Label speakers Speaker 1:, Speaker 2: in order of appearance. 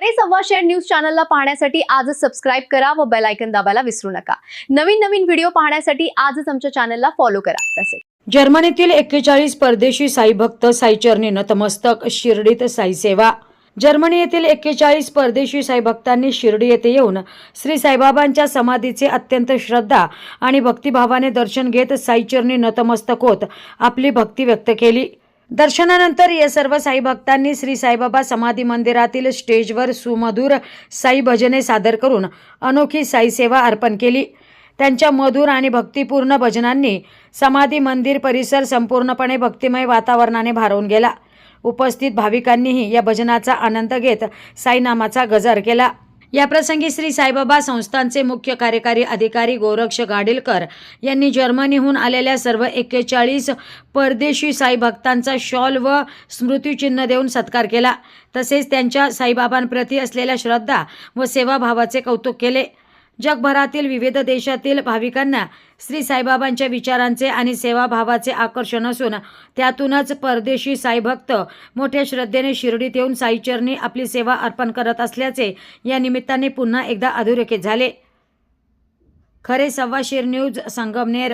Speaker 1: सव्वाशेर news चॅनलला पाहण्यासाठी आजच सबस्क्राइब करा व बेल आयकॉन दाबायला विसरू नका। नवीन व्हिडिओ पाहण्यासाठी आजच आमच्या चॅनलला फॉलो करा। तसेच
Speaker 2: जर्मनीतील 41 परदेशी साई भक्त साईचरणी नतमस्तक, शिर्डीत साई सेवा। जर्मनी येथील 41 परदेशी साई भक्तांनी शिर्डी येथे येऊन श्री साईबाबांच्या समाधीचे अत्यंत श्रद्धा आणि भक्तिभावाने दर्शन घेत साईचरणी नतमस्तक होत आपली भक्ती व्यक्त केली। दर्शनानंतर या सर्व साई भक्तांनी श्री साईबाबा समाधी मंदिरातील स्टेजवर सुमधुर साई भजने सादर करून अनोखी साई सेवा अर्पण केली। त्यांच्या मधुर आणि भक्तिपूर्ण भजनांनी समाधी मंदिर परिसर संपूर्णपणे भक्तिमय वातावरणाने भारावून गेला। उपस्थित भाविकांनीही या भजनाचा आनंद घेत साई नामाचा गजर केला। या प्रसंगी श्री साईबाबा संस्थानचे मुख्य कार्यकारी अधिकारी गोरक्ष गाडीलकर यांनी जर्मनीहून आलेल्या सर्व 41 परदेशी साई भक्तांचा शॉल व स्मृतिचिन्ह देऊन सत्कार केला। तसेच त्यांच्या साईबाबांप्रती असलेल्या श्रद्धा व सेवाभावाचे कौतुक केले। जगभरातील विविध देशातील भाविकांना श्री साईबाबांच्या विचारांचे आणि सेवाभावाचे आकर्षण असून त्यातूनच परदेशी साई भक्त मोठ्या श्रद्धेने शिर्डीत येऊन साईचरणी आपली सेवा अर्पण करत असल्याचे या निमित्ताने पुन्हा एकदा अधोरेखित झाले। खरे सव्वाशेर न्यूज, संगमनेर।